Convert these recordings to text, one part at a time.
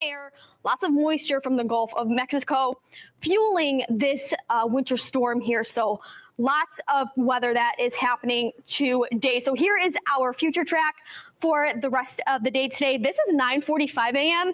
air, lots of moisture from the Gulf of Mexico, fueling this winter storm here. So lots of weather that is happening today. So here is our future track for the rest of the day today. This is 9:45 a.m.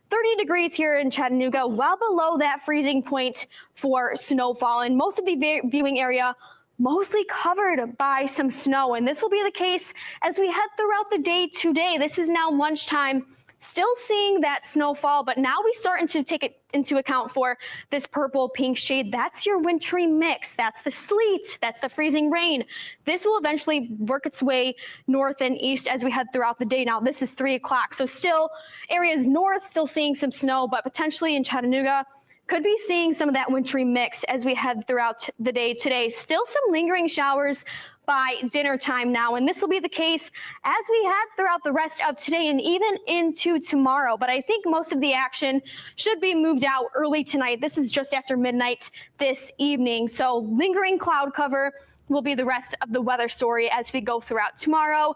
30 degrees here in Chattanooga, well below that freezing point for snowfall. And most of the viewing area mostly covered by some snow. And this will be the case as we head throughout the day today. This is now lunchtime. Still seeing that snowfall, but now we starting to take it into account for this purple pink shade. That's your wintry mix. That's the sleet. That's the freezing rain. This will eventually work its way north and east as we head throughout the day. Now this is 3 o'clock, so still areas north still seeing some snow, but potentially in Chattanooga could be seeing some of that wintry mix as we head throughout the day today. Still some lingering showers by dinner time now, and this will be the case as we head throughout the rest of today and even into tomorrow. But I think most of the action should be moved out early tonight. This is just after midnight this evening, so lingering cloud cover will be the rest of the weather story as we go throughout tomorrow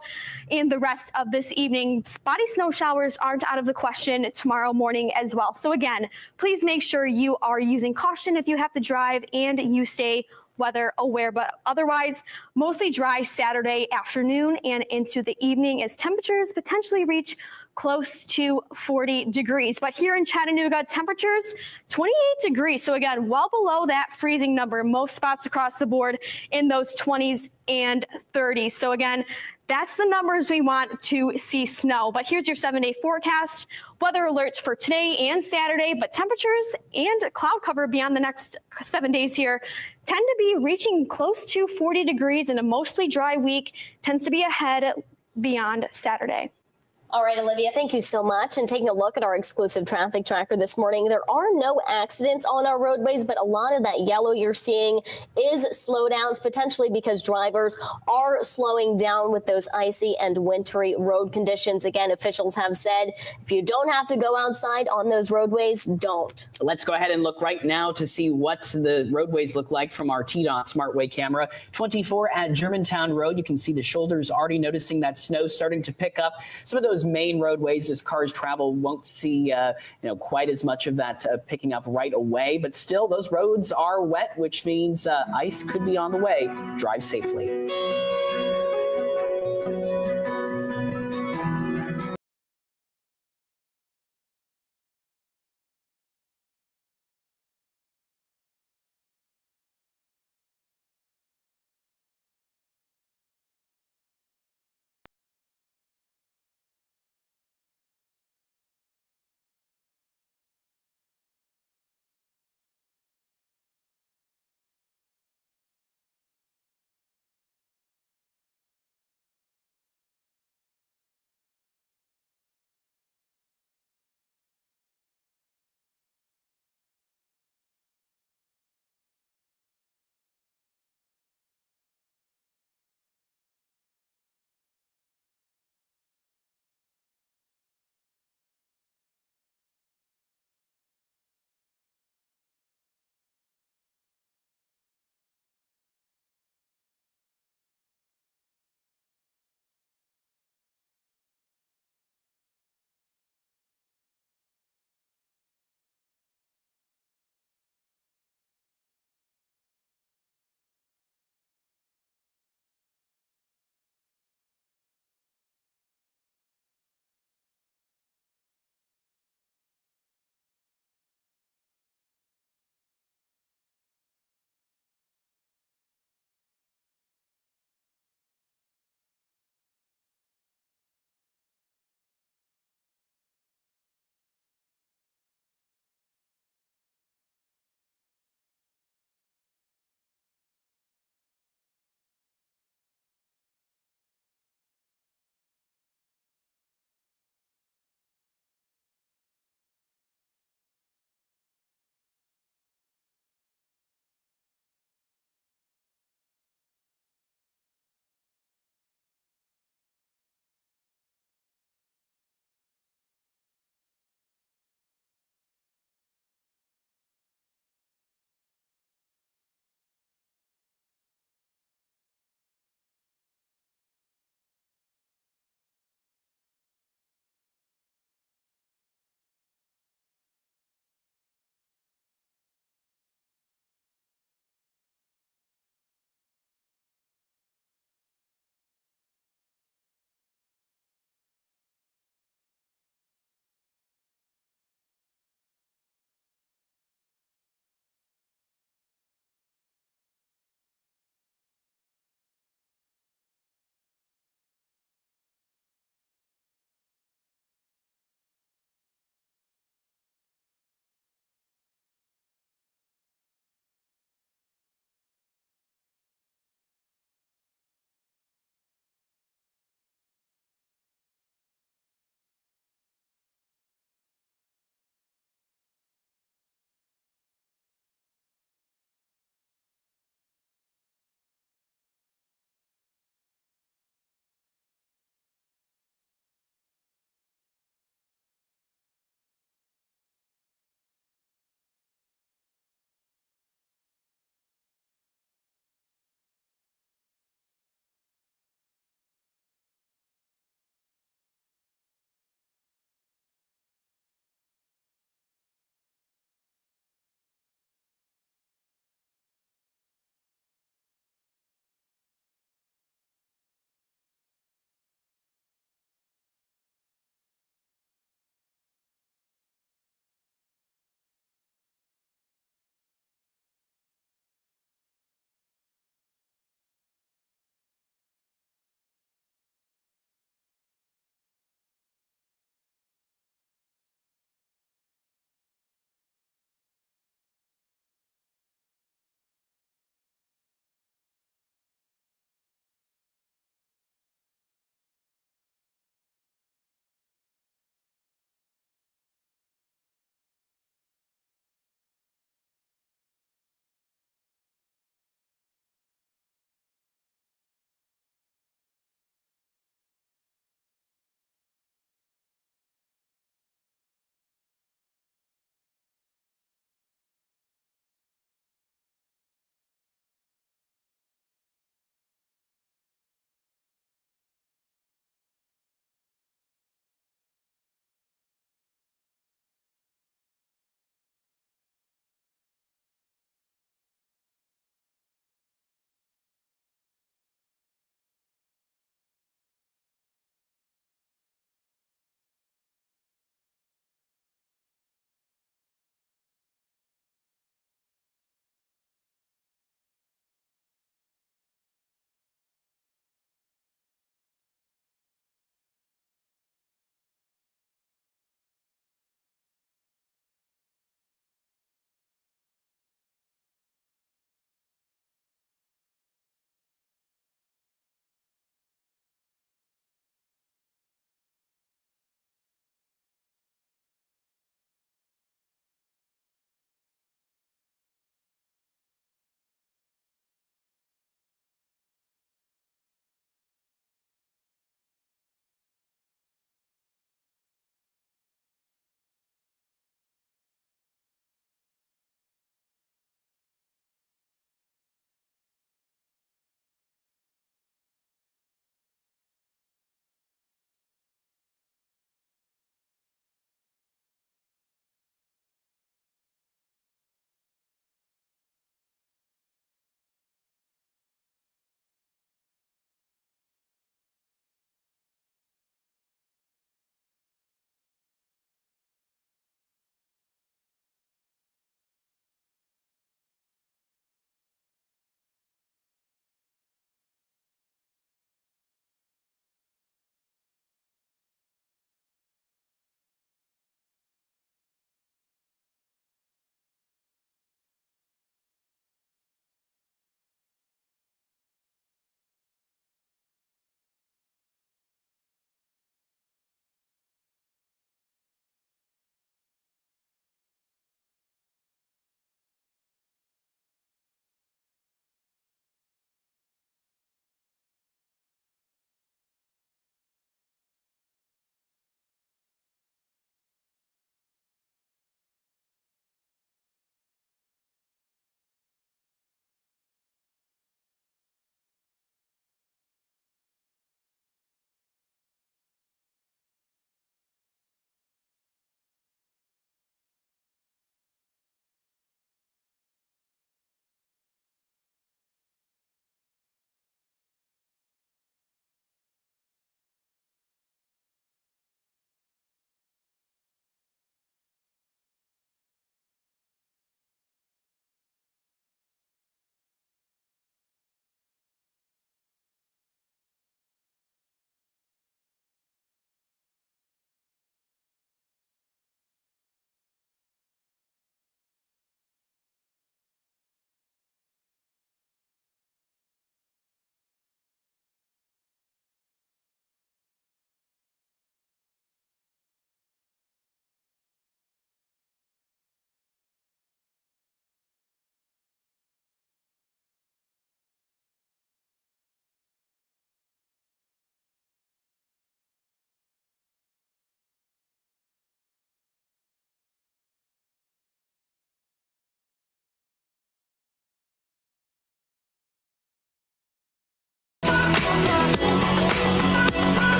and the rest of this evening. Spotty snow showers aren't out of the question tomorrow morning as well. So again, please make sure you are using caution if you have to drive and you stay weather aware, but otherwise mostly dry Saturday afternoon and into the evening as temperatures potentially reach close to 40 degrees. But here in Chattanooga, temperatures 28 degrees. So again, well below that freezing number. Most spots across the board in those 20s and 30s. So again, that's the numbers we want to see snow. But here's your 7-day forecast. Weather alerts for today and Saturday, but temperatures and cloud cover beyond the next 7 days here tend to be reaching close to 40 degrees, and a mostly dry week tends to be ahead beyond Saturday. All right, Olivia, thank you so much. And taking a look at our exclusive traffic tracker this morning, there are no accidents on our roadways, but a lot of that yellow you're seeing is slowdowns, potentially because drivers are slowing down with those icy and wintry road conditions. Again, officials have said if you don't have to go outside on those roadways, don't. Let's go ahead and look right now to see what the roadways look like from our TDOT SmartWay camera. 24 at Germantown Road. You can see the shoulders already noticing that snow starting to pick up. Some of those main roadways as cars travel won't see quite as much of that picking up right away, but still those roads are wet, which means ice could be on the way. Drive safely.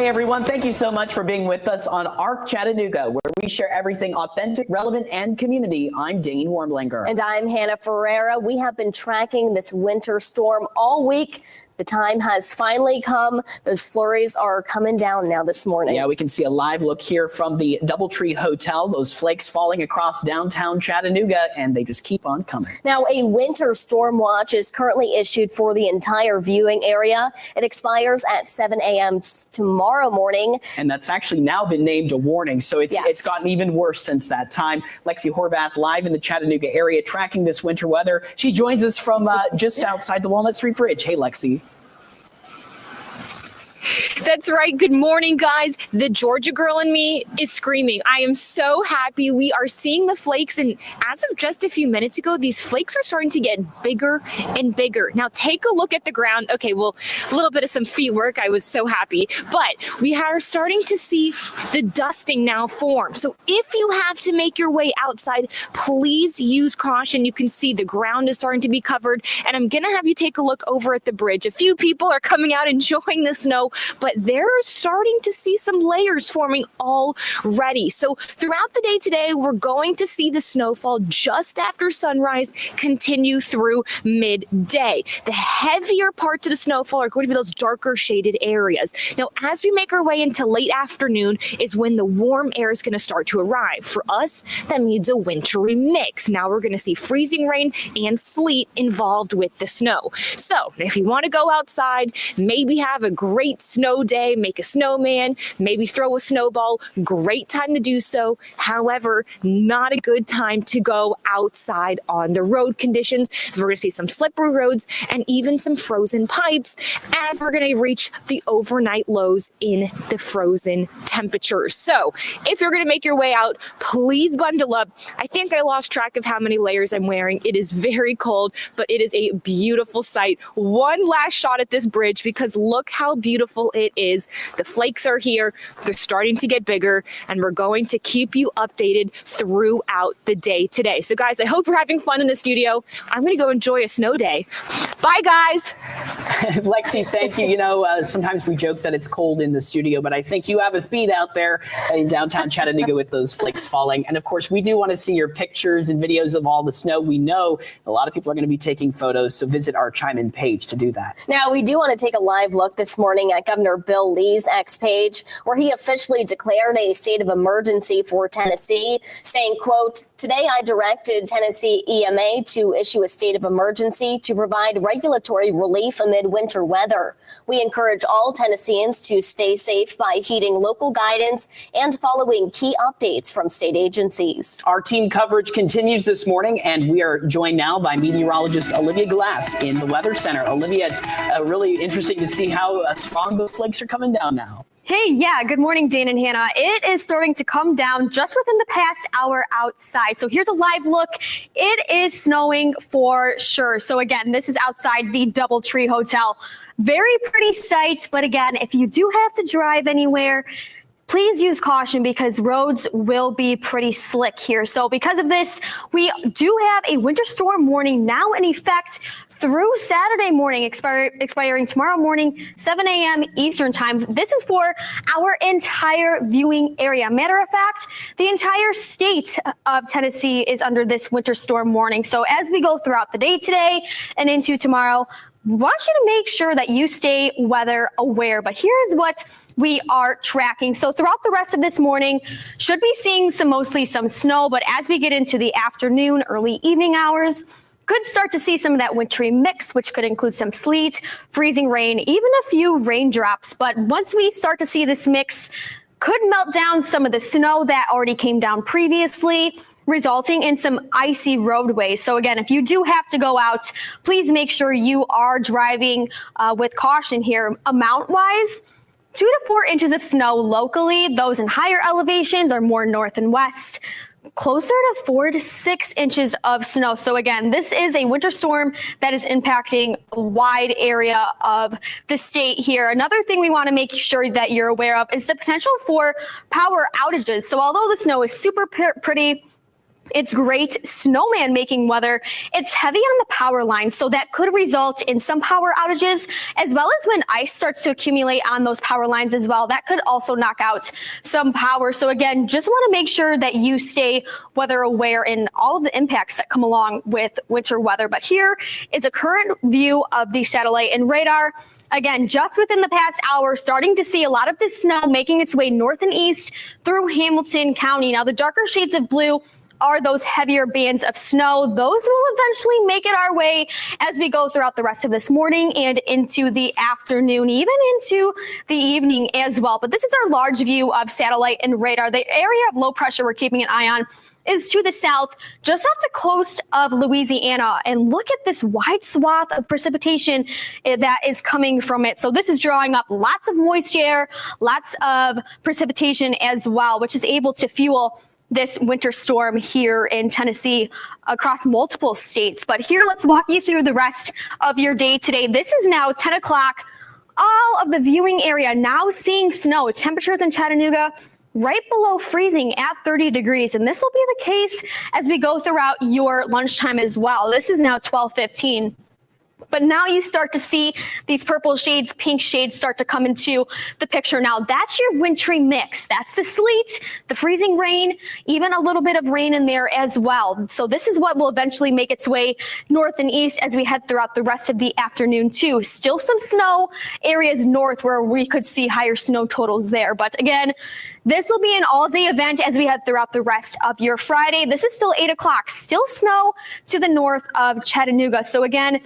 Hey everyone, thank you so much for being with us on ARC Chattanooga, where we share everything authentic, relevant, and community. I'm Dane Warmlinger. And I'm Hannah Ferreira. We have been tracking this winter storm all week. The time has finally come. Those flurries are coming down now this morning. Yeah, we can see a live look here from the Doubletree Hotel. Those flakes falling across downtown Chattanooga, and they just keep on coming. Now, a winter storm watch is currently issued for the entire viewing area. It expires at 7 a.m. tomorrow morning. And that's actually now been named a warning, so it's gotten even worse since that time. Lexi Horvath live in the Chattanooga area tracking this winter weather. She joins us from just outside the Walnut Street Bridge. Hey, Lexi. That's right. Good morning, guys. The Georgia girl in me is screaming. I am so happy. We are seeing the flakes, and as of just a few minutes ago, these flakes are starting to get bigger and bigger. Now, take a look at the ground. Okay, well, a little bit of some feet work. I was so happy, but we are starting to see the dusting now form. So if you have to make your way outside, please use caution. You can see the ground is starting to be covered, and I'm going to have you take a look over at the bridge. A few people are coming out enjoying the snow, but they're starting to see some layers forming already. So throughout the day today, we're going to see the snowfall just after sunrise continue through midday. The heavier parts of the snowfall are going to be those darker shaded areas. Now, as we make our way into late afternoon is when the warm air is going to start to arrive. For us, that means a wintry mix. Now we're going to see freezing rain and sleet involved with the snow. So if you want to go outside, maybe have a great snow day, make a snowman, maybe throw a snowball, great time to do so. However, not a good time to go outside on the road conditions, as we're going to see some slippery roads and even some frozen pipes as we're going to reach the overnight lows in the frozen temperatures. So if you're going to make your way out, please bundle up. I think I lost track of how many layers I'm wearing. It is very cold, but it is a beautiful sight. One last shot at this bridge, because look how beautiful it is. The flakes are here. They're starting to get bigger, and we're going to keep you updated throughout the day today. So guys, I hope you're having fun in the studio. I'm going to go enjoy a snow day. Bye, guys. Lexi, thank you. You know, sometimes we joke that it's cold in the studio, but I think you have a speed out there in downtown Chattanooga with those flakes falling. And of course, we do want to see your pictures and videos of all the snow. We know a lot of people are going to be taking photos, so visit our Chime In page to do that. Now, we do want to take a live look this morning at Governor Bill Lee's X page, where he officially declared a state of emergency for Tennessee, saying, quote, "Today I directed Tennessee EMA to issue a state of emergency to provide regulatory relief amid winter weather. We encourage all Tennesseans to stay safe by heeding local guidance and following key updates from state agencies." Our team coverage continues this morning, and we are joined now by meteorologist Olivia Glass in the Weather Center. Olivia, it's really interesting to see how strong those flakes are coming down now. Hey, yeah, good morning, Dane and Hannah. It is starting to come down just within the past hour outside. So here's a live look. It is snowing for sure. So again, this is outside the Doubletree Hotel. Very pretty sight, but again, if you do have to drive anywhere, please use caution because roads will be pretty slick here. So because of this, we do have a winter storm warning now in effect through Saturday morning, expiring tomorrow morning, 7 a.m. Eastern time. This is for our entire viewing area. Matter of fact, the entire state of Tennessee is under this winter storm warning. So as we go throughout the day today and into tomorrow, want you to make sure that you stay weather aware. But here's what we are tracking. So throughout the rest of this morning, should be seeing mostly some snow, but as we get into the afternoon, early evening hours, could start to see some of that wintry mix, which could include some sleet, freezing rain, even a few raindrops. But once we start to see this mix, could melt down some of the snow that already came down previously, resulting in some icy roadways. So again, if you do have to go out, please make sure you are driving with caution here. Amount-wise, 2 to 4 inches of snow locally. Those in higher elevations are more north and west. Closer to 4 to 6 inches of snow. So again, this is a winter storm that is impacting a wide area of the state here. Another thing we want to make sure that you're aware of is the potential for power outages. So although the snow is super pretty, It's great snowman making weather. It's heavy on the power line, so that could result in some power outages, as well as when ice starts to accumulate on those power lines as well. That could also knock out some power. So again, just want to make sure that you stay weather aware in all of the impacts that come along with winter weather. But here is a current view of the satellite and radar. Again, just within the past hour, starting to see a lot of this snow making its way north and east through Hamilton County. Now, the darker shades of blue are those heavier bands of snow. Those will eventually make it our way as we go throughout the rest of this morning and into the afternoon, even into the evening as well. But this is our large view of satellite and radar. The area of low pressure we're keeping an eye on is to the south, just off the coast of Louisiana. And look at this wide swath of precipitation that is coming from it. So this is drawing up lots of moist air, lots of precipitation as well, which is able to fuel this winter storm here in Tennessee across multiple states. But here, let's walk you through the rest of your day today. This is now 10 o'clock. All of the viewing area now seeing snow. Temperatures in Chattanooga right below freezing at 30 degrees. And this will be the case as we go throughout your lunchtime as well. This is now 12:15. But now you start to see these purple shades, pink shades start to come into the picture. Now that's your wintry mix. That's the sleet, the freezing rain, even a little bit of rain in there as well. So this is what will eventually make its way north and east as we head throughout the rest of the afternoon too. Still some snow areas north where we could see higher snow totals there. But again, this will be an all-day event as we head throughout the rest of your Friday. This is still 8 o'clock. Still snow to the north of Chattanooga. So again,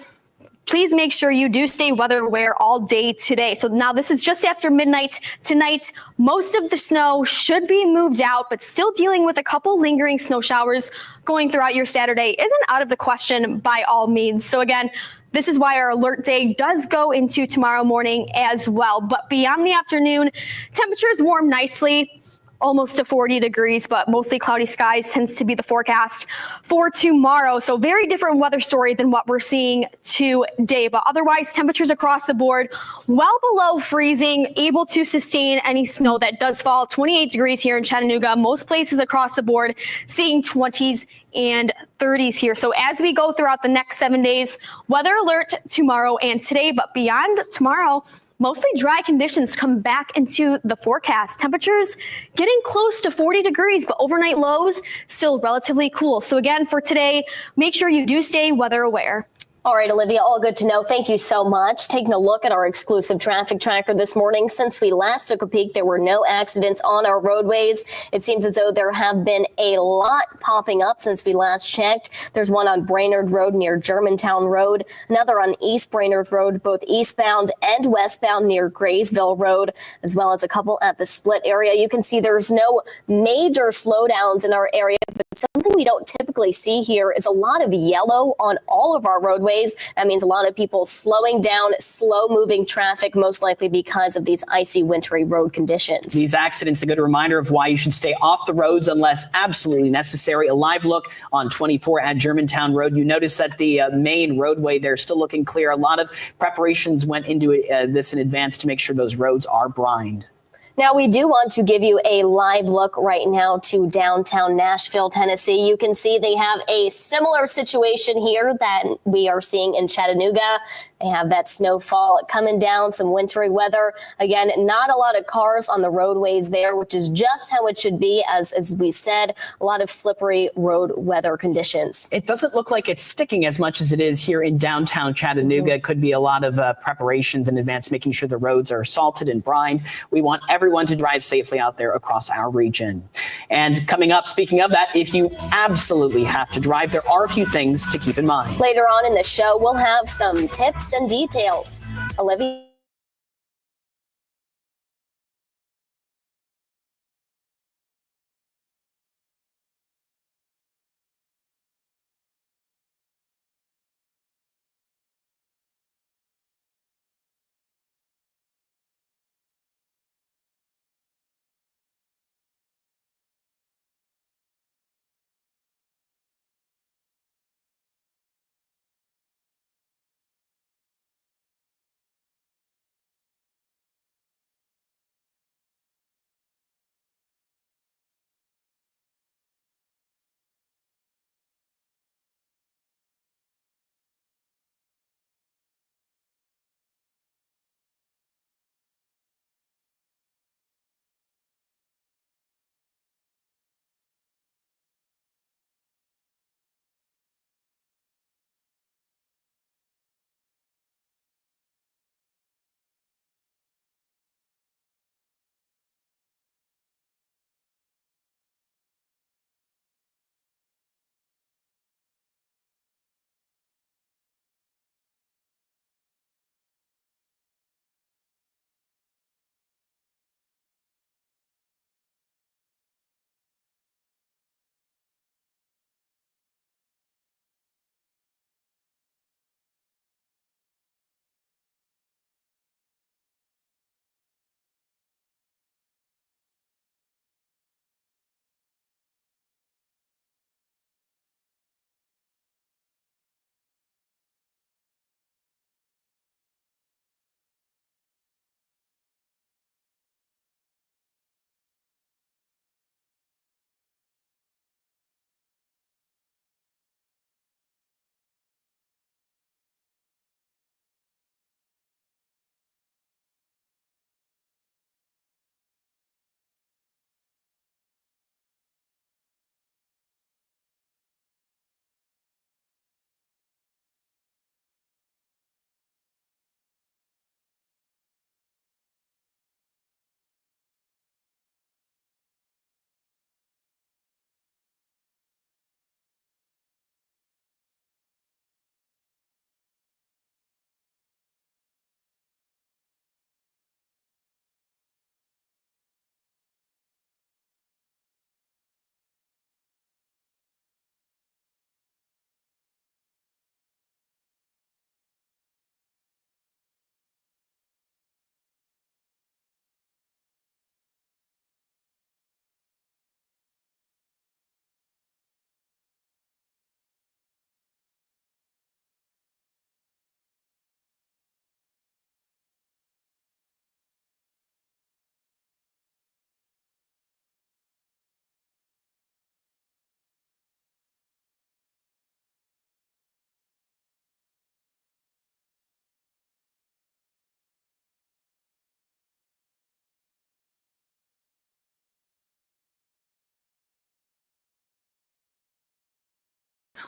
please make sure you do stay weather aware all day today. So now this is just after midnight tonight. Most of the snow should be moved out, but still dealing with a couple lingering snow showers going throughout your Saturday isn't out of the question by all means. So again, this is why our alert day does go into tomorrow morning as well. But beyond the afternoon, temperatures warm nicely, almost to 40 degrees, but mostly cloudy skies tends to be the forecast for tomorrow. So very different weather story than what we're seeing today. But otherwise, temperatures across the board well below freezing, able to sustain any snow that does fall. 28 degrees here in Chattanooga. Most places across the board seeing 20s and 30s here. So as we go throughout the next 7 days, weather alert tomorrow and today, but beyond tomorrow, mostly dry conditions come back into the forecast. Temperatures getting close to 40 degrees, but overnight lows still relatively cool. So again, for today, make sure you do stay weather aware. All right, Olivia, all good to know. Thank you so much. Taking a look at our exclusive traffic tracker this morning. Since we last took a peek, there were no accidents on our roadways. It seems as though there have been a lot popping up since we last checked. There's one on Brainerd Road near Germantown Road, another on East Brainerd Road, both eastbound and westbound near Graysville Road, as well as a couple at the Split area. You can see there's no major slowdowns in our area, but something we don't typically see here is a lot of yellow on all of our roadways. That means a lot of people slowing down, slow moving traffic, most likely because of these icy, wintry road conditions. These accidents, a good reminder of why you should stay off the roads unless absolutely necessary. A live look on 24 at Germantown Road. You notice that the main roadway there still looking clear. A lot of preparations went into this in advance to make sure those roads are brined. Now, we do want to give you a live look right now to downtown Nashville, Tennessee. You can see they have a similar situation here that we are seeing in Chattanooga. They have that snowfall coming down, some wintry weather. Again, not a lot of cars on the roadways there, which is just how it should be. As we said, a lot of slippery road weather conditions. It doesn't look like it's sticking as much as it is here in downtown Chattanooga. It could be a lot of preparations in advance, making sure the roads are salted and brined. We want everyone to drive safely out there across our region. And coming up, speaking of that, if you absolutely have to drive, there are a few things to keep in mind. Later on in the show, we'll have some tips and details. Olivia?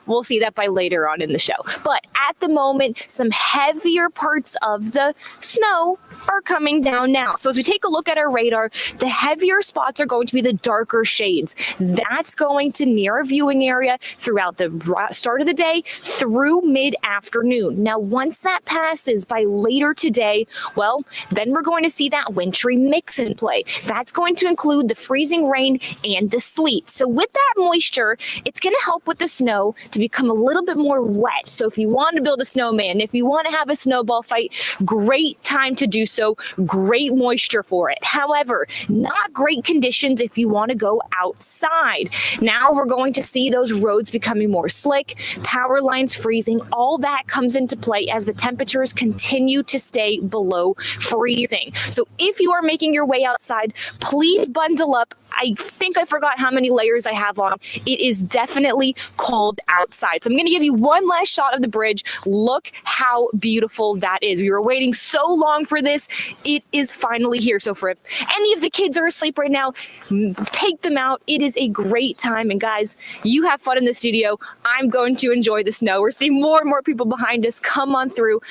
We'll see that by later on in the show. But at the moment, some heavier parts of the snow are coming down now. So as we take a look at our radar, the heavier spots are going to be the darker shades. That's going to near our viewing area throughout the start of the day through mid-afternoon. Now, once that passes by later today, well, then we're going to see that wintry mix in play. That's going to include the freezing rain and the sleet. So with that moisture, it's going to help with the snow to become a little bit more wet. So if you want to build a snowman, if you want to have a snowball fight, great time to do so. Great moisture for it. However, not great conditions if you want to go outside. Now we're going to see those roads becoming more slick, power lines freezing. All that comes into play as the temperatures continue to stay below freezing. So if you are making your way outside, please bundle up. I think I forgot how many layers I have on. It is definitely cold outside. So I'm going to give you one last shot of the bridge. Look how beautiful that is. We were waiting so long for this. It is finally here. So for if any of the kids are asleep right now, take them out. It is a great time. And guys, you have fun in the studio. I'm going to enjoy the snow. We're seeing more and more people behind us come on through.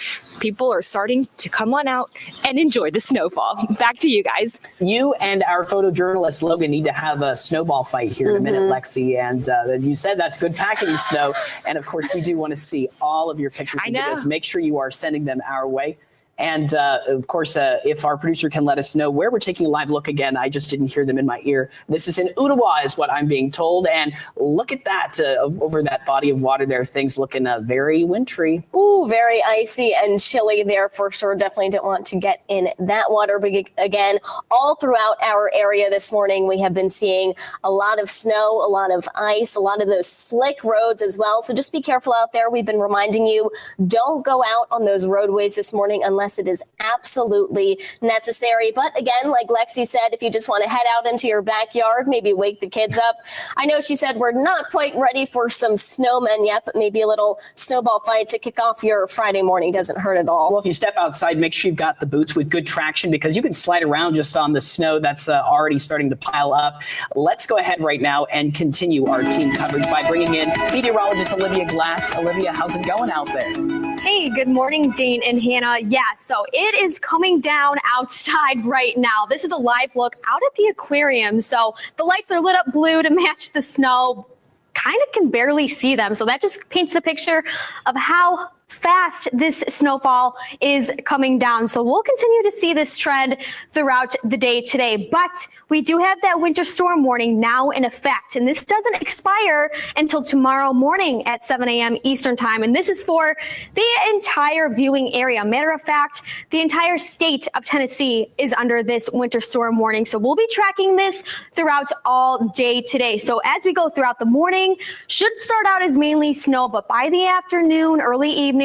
People are starting to come on out and enjoy the snowfall. Back to you guys. You and our photojournalist Logan need to have a snowball fight here in a minute, Lexi. And you said that's good packing snow. And of course, we do want to see all of your pictures and videos. Make sure you are sending them our way. And of course, if our producer can let us know where we're taking a live look again, I just didn't hear them in my ear. This is in Ottawa is what I'm being told. And look at that over that body of water there. Things looking very wintry. Ooh, very icy and chilly there for sure. Definitely don't want to get in that water. But again, all throughout our area this morning, we have been seeing a lot of snow, a lot of ice, a lot of those slick roads as well. So just be careful out there. We've been reminding you, don't go out on those roadways this morning unless it is absolutely necessary. But again, like Lexi said, if you just want to head out into your backyard, maybe wake the kids up. I know she said we're not quite ready for some snowmen yet, but maybe a little snowball fight to kick off your Friday morning doesn't hurt at all. Well, if you step outside, make sure you've got the boots with good traction because you can slide around just on the snow that's already starting to pile up. Let's go ahead right now and continue our team coverage by bringing in meteorologist Olivia Glass. Olivia, how's it going out there? Hey, good morning, Dane and Hannah. Yeah, so it is coming down outside right now. This is a live look out at the aquarium. So the lights are lit up blue to match the snow. Kind of can barely see them. So that just paints the picture of how fast this snowfall is coming down. So we'll continue to see this trend throughout the day today, but we do have that winter storm warning now in effect, and this doesn't expire until tomorrow morning at 7 a.m. Eastern time. And this is for the entire viewing area. Matter of fact, the entire state of Tennessee is under this winter storm warning. So we'll be tracking this throughout all day today. So as we go throughout the morning, should start out as mainly snow, but by the afternoon, early evening,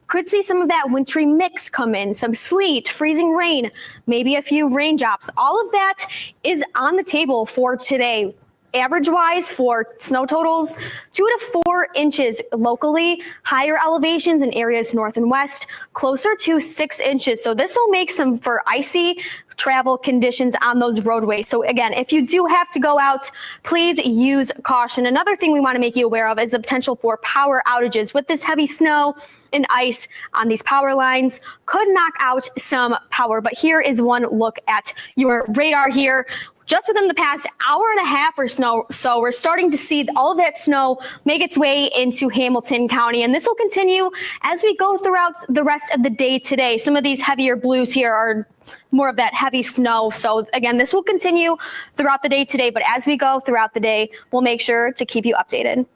could see some of that wintry mix come in, some sleet, freezing rain, maybe a few raindrops. All of that is on the table for today. Average-wise for snow totals, 2 to 4 inches locally, higher elevations in areas north and west, closer to 6 inches. So this will make some for icy travel conditions on those roadways. So again, if you do have to go out, please use caution. Another thing we want to make you aware of is the potential for power outages. With this heavy snow and ice on these power lines could knock out some power. But here is one look at your radar here. Just within the past hour and a half or so, we're starting to see all of that snow make its way into Hamilton County. And this will continue as we go throughout the rest of the day today. Some of these heavier blues here are more of that heavy snow. So again, this will continue throughout the day today. But as we go throughout the day, we'll make sure to keep you updated.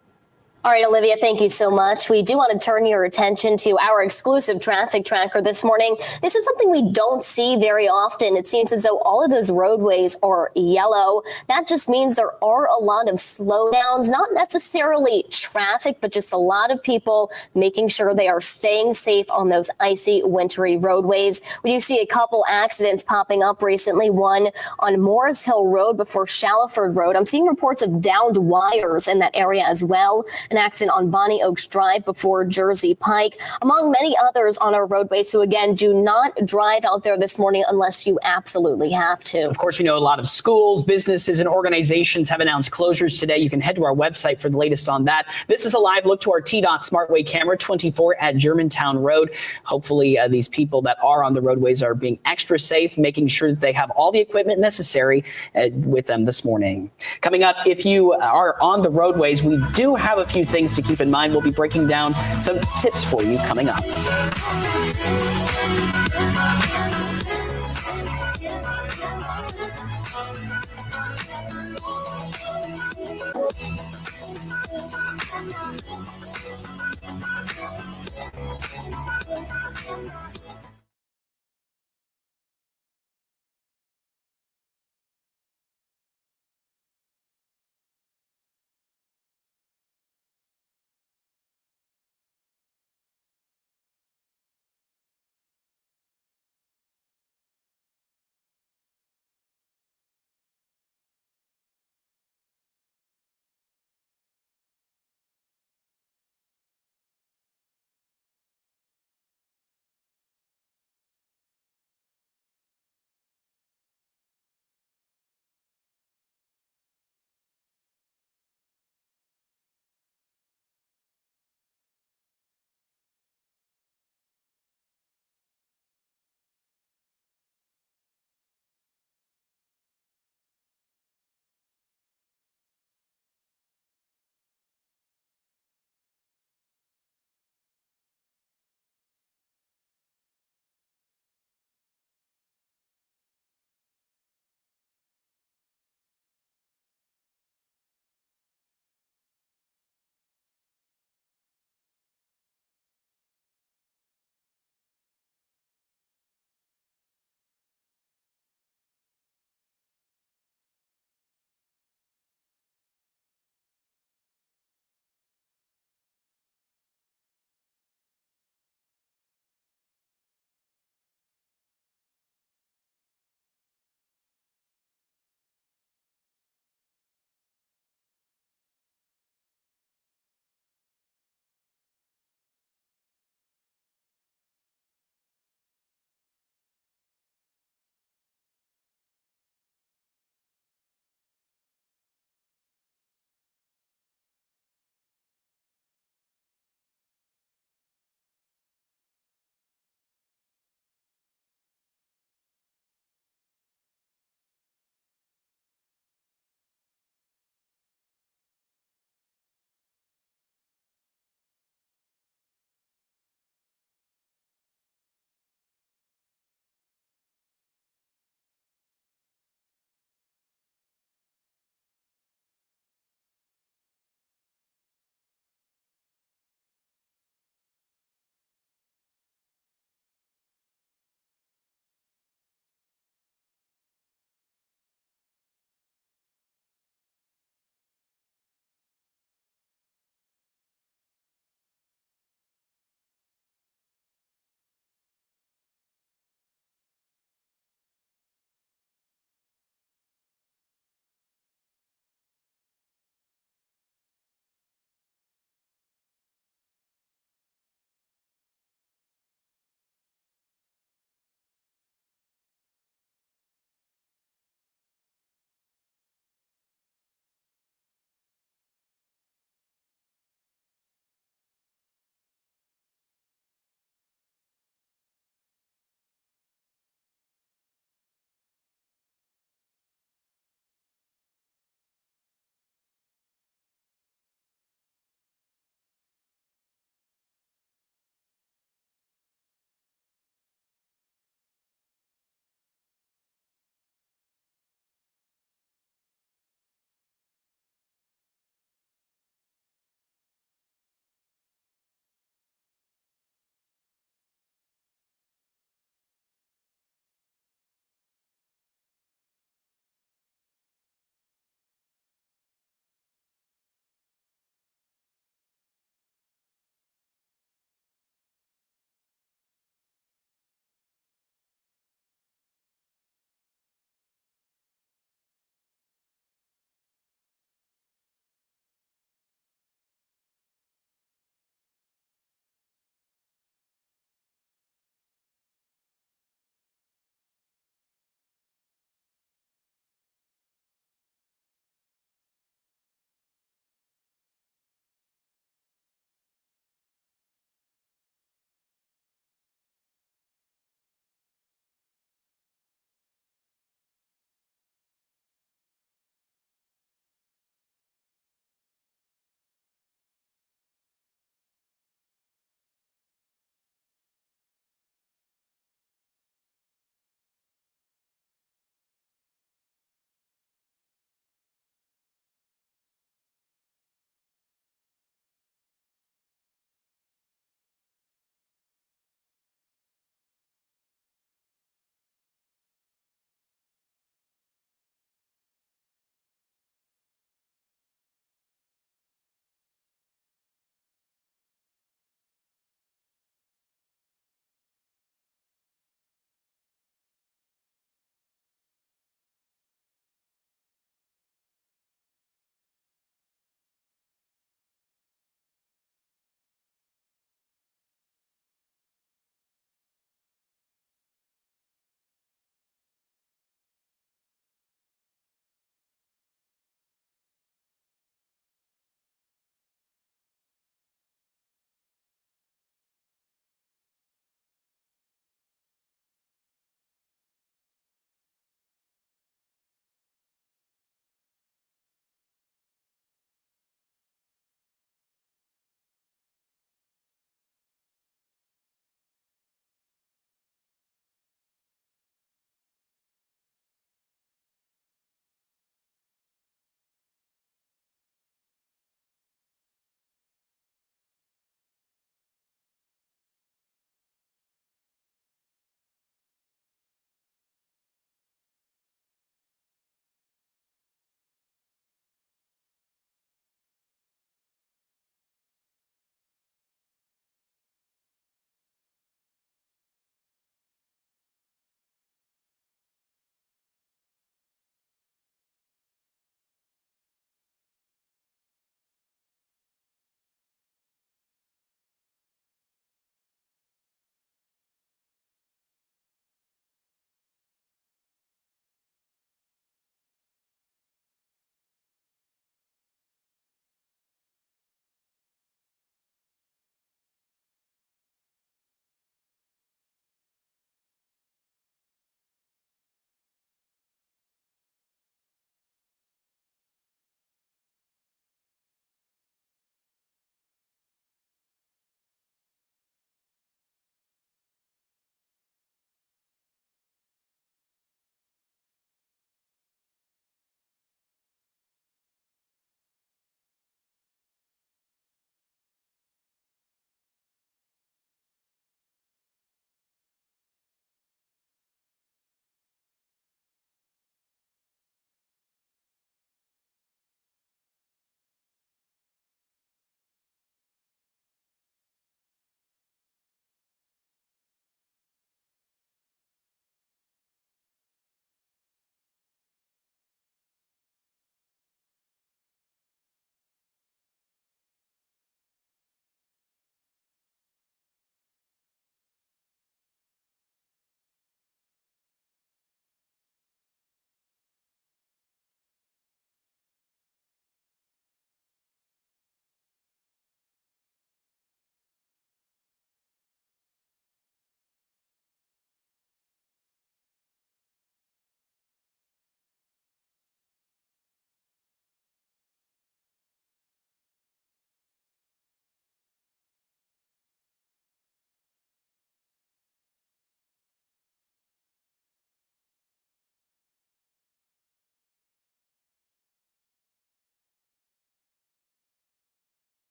All right, Olivia, thank you so much. We do want to turn your attention to our exclusive traffic tracker this morning. This is something we don't see very often. It seems as though all of those roadways are yellow. That just means there are a lot of slowdowns, not necessarily traffic, but just a lot of people making sure they are staying safe on those icy, wintry roadways. We do see a couple accidents popping up recently, one on Morris Hill Road before Shallowford Road. I'm seeing reports of downed wires in that area as well. an accident on Bonnie Oaks Drive before Jersey Pike, among many others on our roadways. So again, do not drive out there this morning unless you absolutely have to. Of course, we know a lot of schools, businesses, and organizations have announced closures today. You can head to our website for the latest on that. This is a live look to our TDOT SmartWay camera 24 at Germantown Road. Hopefully, these people that are on the roadways are being extra safe, making sure that they have all the equipment necessary with them this morning. Coming up, if you are on the roadways, we do have a few things to keep in mind. We'll be breaking down some tips for you coming up.